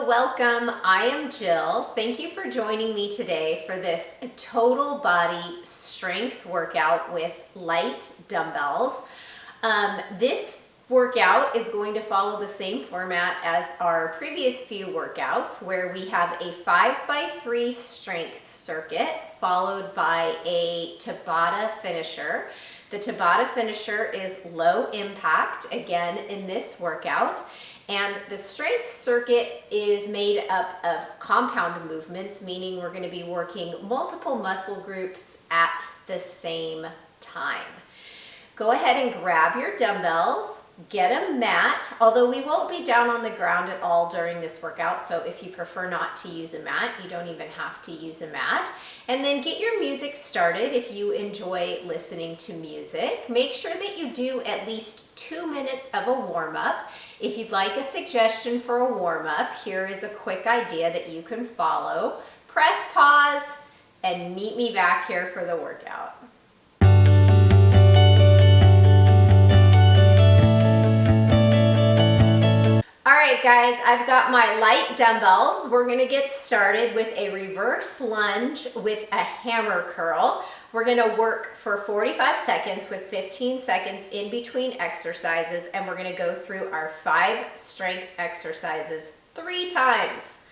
welcome. I am Jill. Thank you for joining me today for this total body strength workout with light dumbbells. This workout is going to follow the same format as our previous few workouts, where we have a 5x3 strength circuit followed by a Tabata finisher. The Tabata finisher is low impact again in this workout. And the strength circuit is made up of compound movements, meaning we're going to be working multiple muscle groups at the same time. Go ahead and grab your dumbbells, get a mat, although we won't be down on the ground at all during this workout, so if you prefer not to use a mat, you don't even have to use a mat. And then get your music started if you enjoy listening to music. Make sure that you do at least 2 minutes of a warm-up. If you'd like a suggestion for a warm-up, here is a quick idea that you can follow. Press pause and meet me back here for the workout. All right, guys, I've got my light dumbbells. We're gonna get started with a reverse lunge with a hammer curl. We're gonna work for 45 seconds with 15 seconds in between exercises, and we're gonna go through our 5 strength exercises 3 times.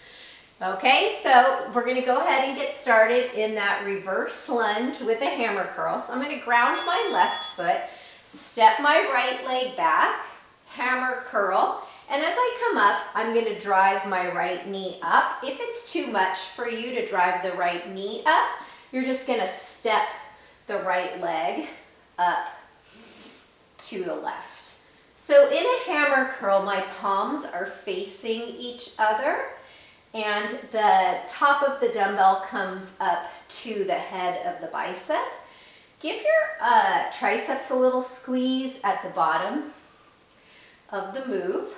Okay, so we're gonna go ahead and get started in that reverse lunge with a hammer curl. So I'm gonna ground my left foot, step my right leg back, hammer curl, and as I come up, I'm going to drive my right knee up. If it's too much for you to drive the right knee up, you're just going to step the right leg up to the left. So in a hammer curl, my palms are facing each other, and the top of the dumbbell comes up to the head of the bicep. Give your triceps a little squeeze at the bottom of the move.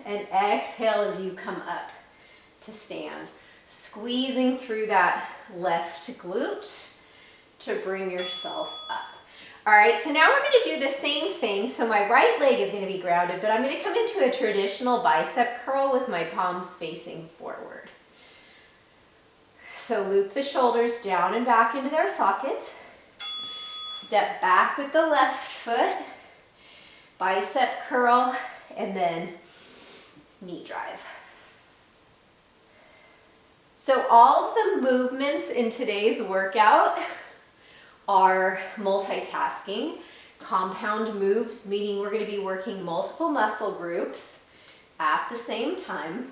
And exhale as you come up to stand, squeezing through that left glute to bring yourself up. All right, so now we're going to do the same thing. So my right leg is going to be grounded, but I'm going to come into a traditional bicep curl with my palms facing forward. So loop the shoulders down and back into their sockets. Step back with the left foot, bicep curl, and then knee drive. So all of the movements in today's workout are multitasking, compound moves, meaning we're going to be working multiple muscle groups at the same time.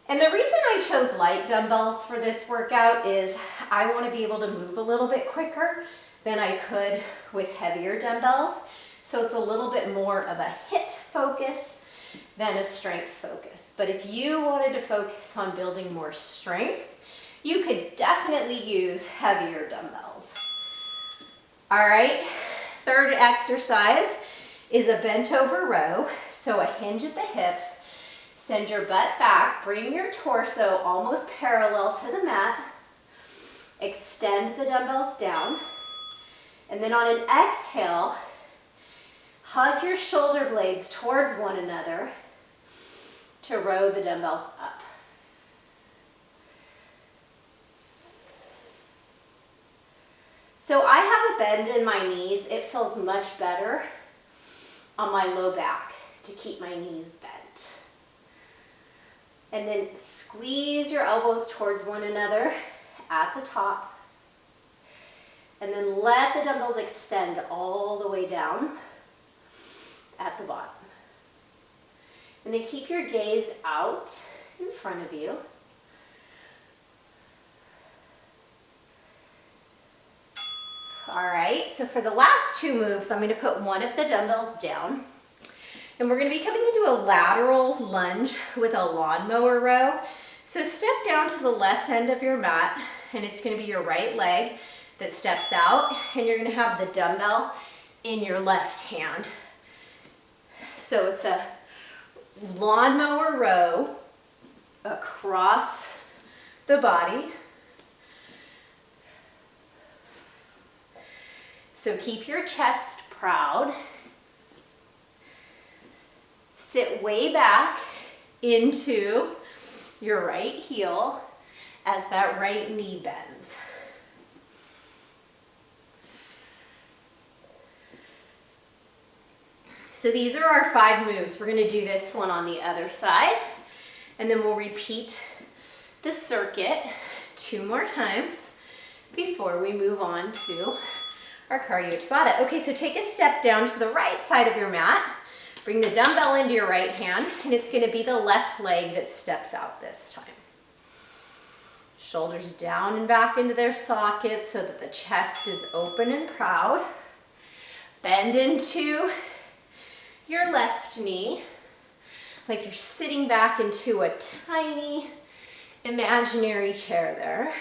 And the reason I chose light dumbbells for this workout is I want to be able to move a little bit quicker than I could with heavier dumbbells. So it's a little bit more of a HIIT focus than a strength focus. But if you wanted to focus on building more strength, you could definitely use heavier dumbbells. All right, third exercise is a bent over row. So a hinge at the hips, send your butt back, bring your torso almost parallel to the mat, extend the dumbbells down, and then on an exhale, hug your shoulder blades towards one another to row the dumbbells up. So I have a bend in my knees. It feels much better on my low back to keep my knees bent. And then squeeze your elbows towards one another at the top. And then let the dumbbells extend all the way down at the bottom. And then keep your gaze out in front of you. All right, so for the last 2 moves, I'm going to put one of the dumbbells down. And we're going to be coming into a lateral lunge with a lawnmower row. So step down to the left end of your mat, and it's going to be your right leg that steps out, and you're going to have the dumbbell in your left hand. So it's a lawnmower row across the body. So keep your chest proud. sit way back into your right heel as that right knee bends. So these are our 5 moves. We're gonna do this one on the other side, and then we'll repeat the circuit 2 more times before we move on to our cardio Tabata. Okay, so take a step down to the right side of your mat. Bring the dumbbell into your right hand, and it's gonna be the left leg that steps out this time. Shoulders down and back into their sockets so that the chest is open and proud. Bend into your left knee, like you're sitting back into a tiny imaginary chair there.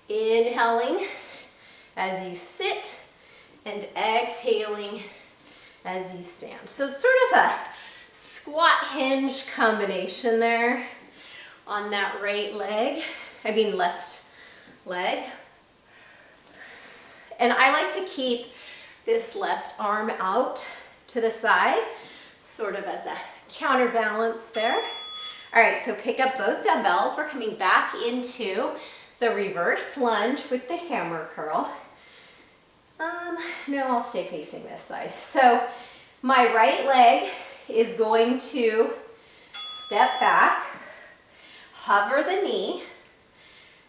Inhaling as you sit and exhaling as you stand. So it's sort of a squat hinge combination there on that left leg. And I like to keep this left arm out to the side, sort of as a counterbalance there. All right, so pick up both dumbbells. We're coming back into the reverse lunge with the hammer curl. No, I'll stay facing this side. So my right leg is going to step back, hover the knee,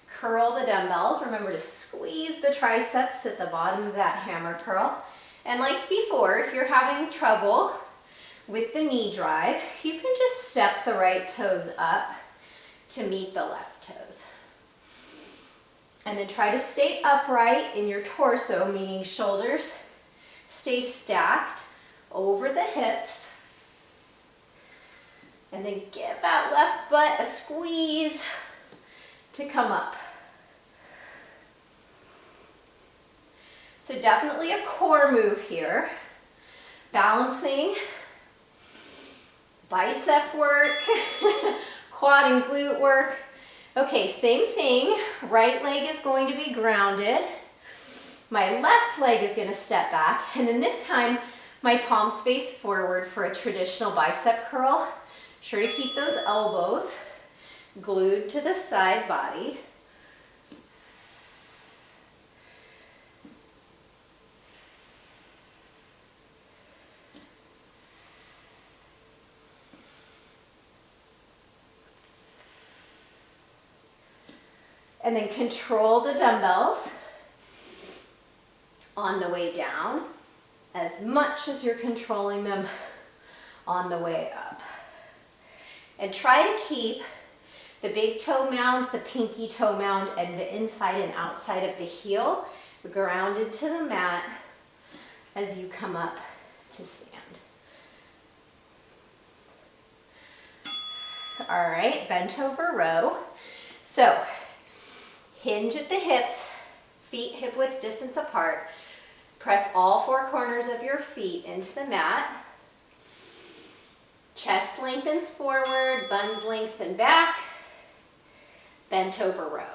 curl the dumbbells. Remember to squeeze the triceps at the bottom of that hammer curl. And like before, if you're having trouble with the knee drive, you can just step the right toes up to meet the left toes. And then try to stay upright in your torso, meaning shoulders stay stacked over the hips. And then give that left butt a squeeze to come up. So definitely a core move here. Balancing, bicep work, quad and glute work. Okay, same thing. Right leg is going to be grounded. My left leg is going to step back. And then this time, my palms face forward for a traditional bicep curl. Sure to keep those elbows glued to the side body. And then control the dumbbells on the way down as much as you're controlling them on the way up. And try to keep the big toe mound, the pinky toe mound, and the inside and outside of the heel grounded to the mat as you come up to stand. All right, bent over row. So, hinge at the hips, feet hip width distance apart. Press all 4 corners of your feet into the mat. Chest lengthens forward, buns lengthen back. Bent over row.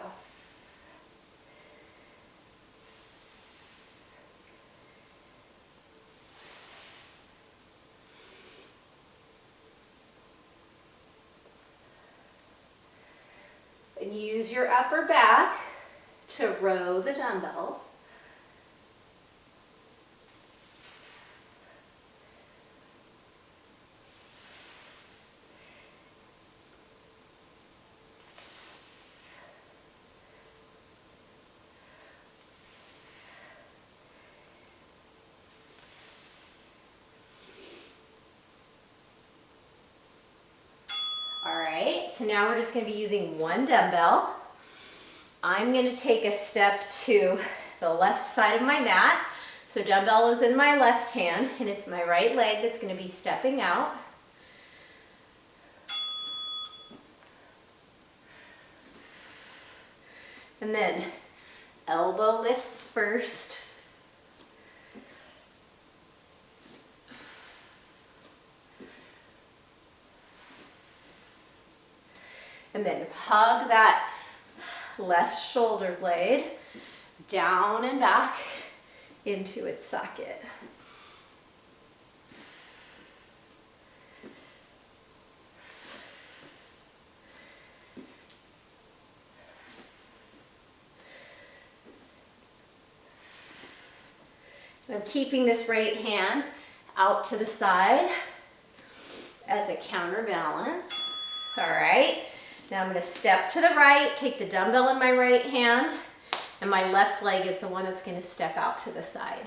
And use your upper back to row the dumbbells. So now we're just going to be using 1 dumbbell. I'm going to take a step to the left side of my mat. So dumbbell is in my left hand, and it's my right leg that's going to be stepping out. And then elbow lifts first. And then hug that left shoulder blade, down and back into its socket. And I'm keeping this right hand out to the side as a counterbalance. All right, now I'm gonna step to the right, take the dumbbell in my right hand, and my left leg is the one that's gonna step out to the side.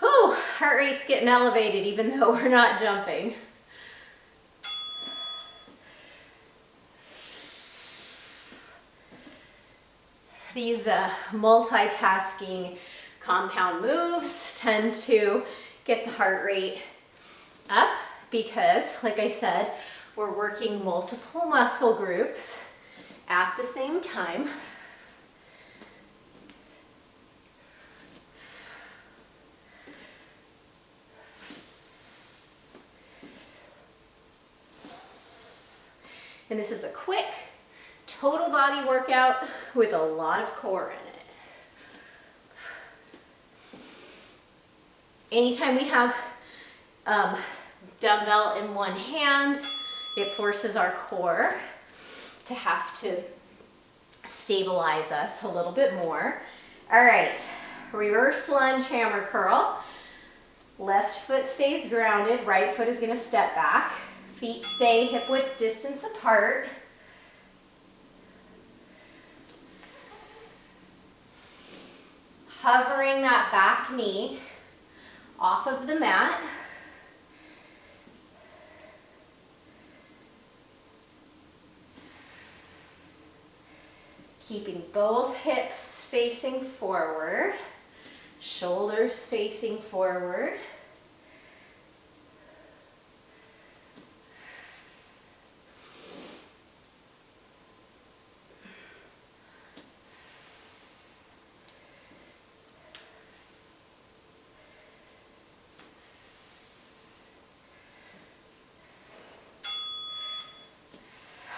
Whew, heart rate's getting elevated even though we're not jumping. These multitasking compound moves tend to get the heart rate up because, like I said, we're working multiple muscle groups at the same time. And this is a quick, total body workout with a lot of core in it. Anytime we have dumbbell in one hand, it forces our core to have to stabilize us a little bit more. All right, reverse lunge hammer curl. Left foot stays grounded, right foot is gonna step back. Feet stay hip width distance apart. Hovering that back knee off of the mat. Keeping both hips facing forward, shoulders facing forward.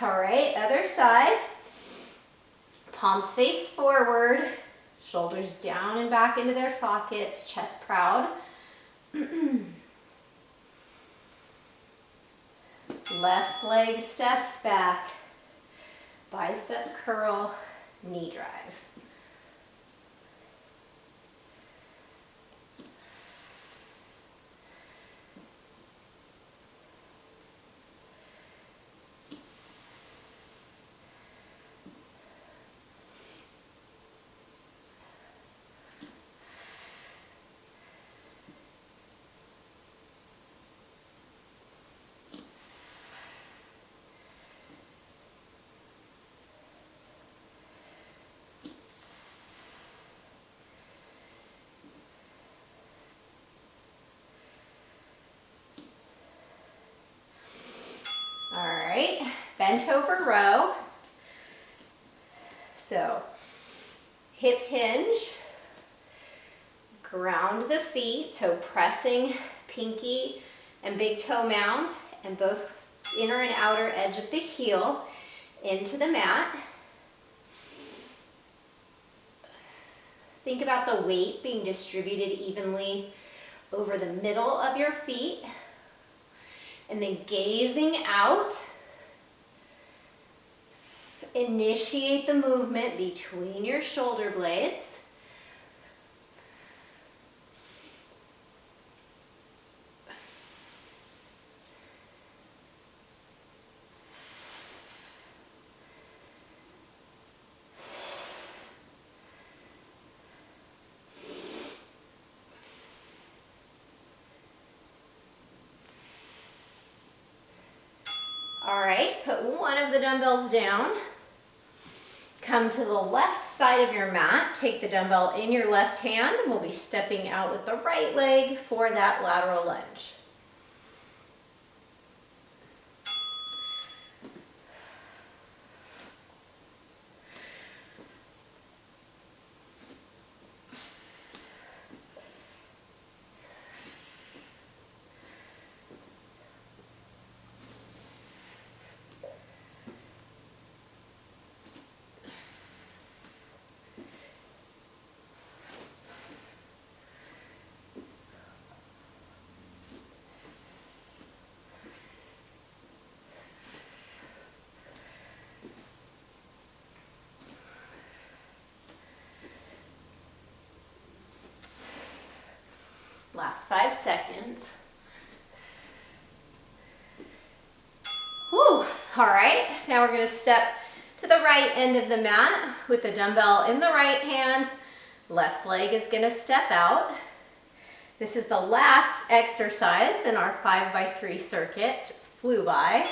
All right, other side. Palms face forward, shoulders down and back into their sockets, chest proud. Left leg steps back, bicep curl, knee drive. All right, bent over row. So hip hinge, ground the feet, so pressing pinky and big toe mound and both inner and outer edge of the heel into the mat. Think about the weight being distributed evenly over the middle of your feet. And then gazing out, initiate the movement between your shoulder blades. All right, put one of the dumbbells down. Come to the left side of your mat. Take the dumbbell in your left hand. We'll be stepping out with the right leg for that lateral lunge. Last 5 seconds. Woo. All right, now we're gonna step to the right end of the mat with the dumbbell in the right hand. Left leg is gonna step out. This is the last exercise in our 5x3 circuit. Just flew by.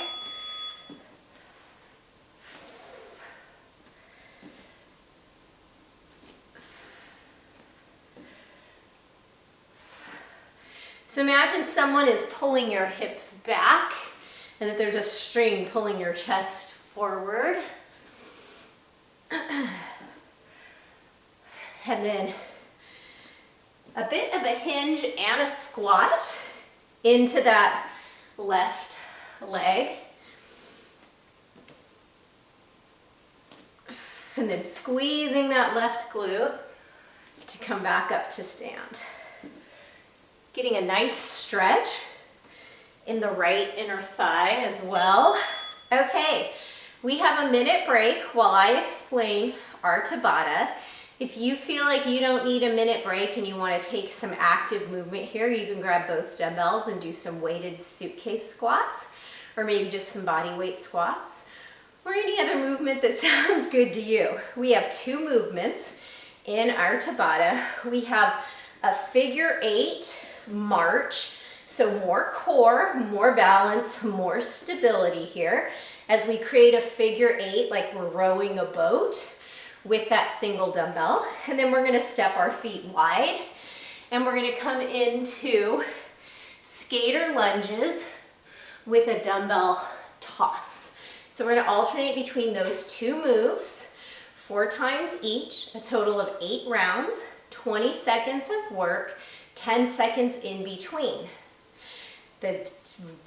So imagine someone is pulling your hips back and that there's a string pulling your chest forward. And then a bit of a hinge and a squat into that left leg. And then squeezing that left glute to come back up to stand. Getting a nice stretch in the right inner thigh as well. Okay, we have a minute break while I explain our Tabata. If you feel like you don't need a minute break and you want to take some active movement here, you can grab both dumbbells and do some weighted suitcase squats, or maybe just some body weight squats, or any other movement that sounds good to you. We have 2 movements in our Tabata. We have a figure 8 march, so more core, more balance, more stability here as we create a figure 8 like we're rowing a boat with that single dumbbell. And then we're gonna step our feet wide and we're gonna come into skater lunges with a dumbbell toss. So we're gonna alternate between those 2 moves, 4 times each, a total of 8 rounds, 20 seconds of work, 10 seconds in between. The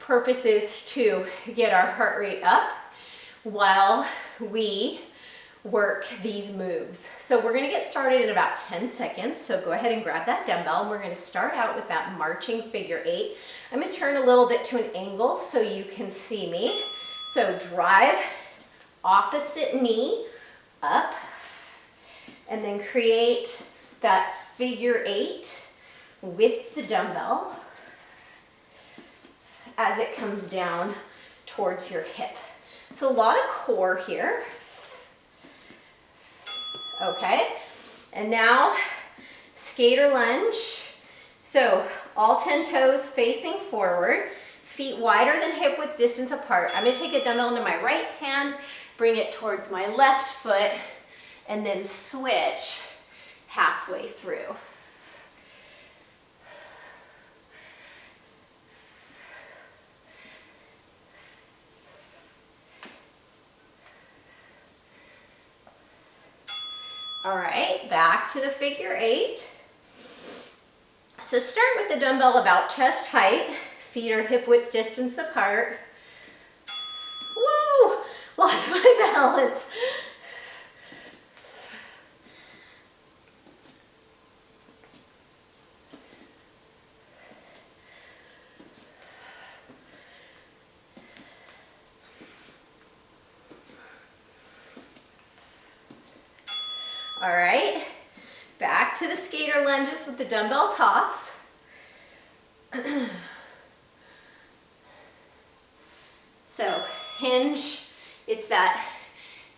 purpose is to get our heart rate up while we work these moves. So we're gonna get started in about 10 seconds. So go ahead and grab that dumbbell and we're gonna start out with that marching figure 8. I'm gonna turn a little bit to an angle so you can see me. So drive opposite knee up and then create that figure 8 with the dumbbell as it comes down towards your hip. So a lot of core here. Okay, and now skater lunge. So all 10 toes facing forward, feet wider than hip width distance apart. I'm gonna take a dumbbell into my right hand, bring it towards my left foot, and then switch halfway through. All right, back to the figure 8. So start with the dumbbell about chest height. Feet are hip width distance apart. Whoa, lost my balance. All right, back to the skater lunges with the dumbbell toss. So hinge, it's that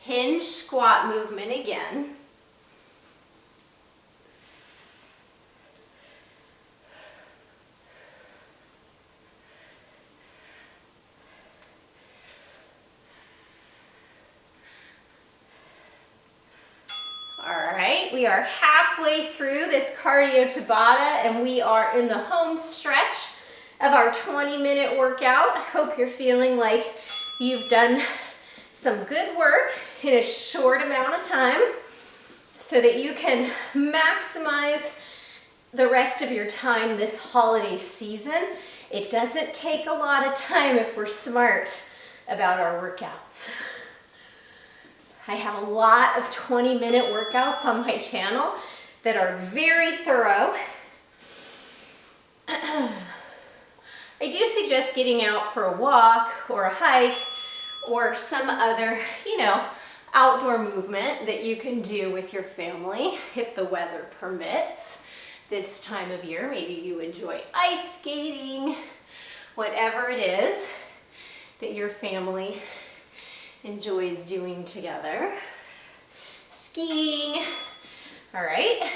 hinge squat movement again. We are halfway through this cardio Tabata and we are in the home stretch of our 20-minute workout. Hope you're feeling like you've done some good work in a short amount of time so that you can maximize the rest of your time this holiday season. It doesn't take a lot of time if we're smart about our workouts. I have a lot of 20-minute workouts on my channel that are very thorough. I do suggest getting out for a walk or a hike or some other, outdoor movement that you can do with your family if the weather permits. this time of year. Maybe you enjoy ice skating, whatever it is that your family enjoys doing together. Skiing. All right.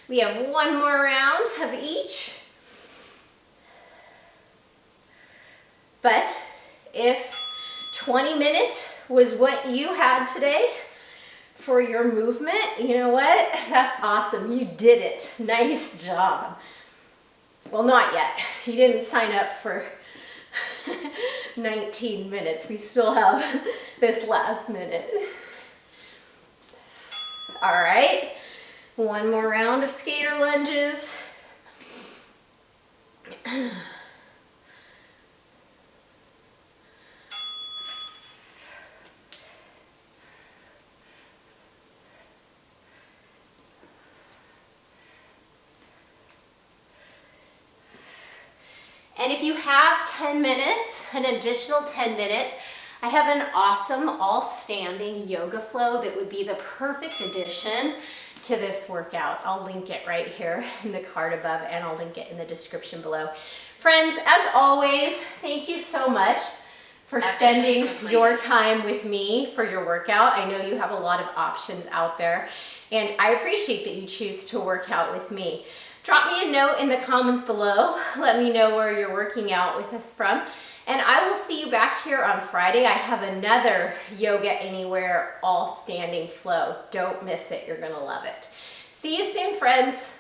We have one more round of each. But if 20 minutes was what you had today for your movement, you know what? That's awesome. You did it. Nice job. Well, not yet. You didn't sign up for 19 minutes. We still have this last minute. All right. One more round of skater lunges. And if you have 10 minutes, an additional 10 minutes, I have an awesome all-standing yoga flow that would be the perfect addition to this workout. I'll link it right here in the card above, and I'll link it in the description below. Friends, as always, thank you so much for spending your time with me for your workout. I know you have a lot of options out there, and I appreciate that you choose to work out with me. Drop me a note in the comments below. Let me know where you're working out with us from. And I will see you back here on Friday. I have another Yoga Anywhere all standing flow. Don't miss it. You're going to love it. See you soon, friends.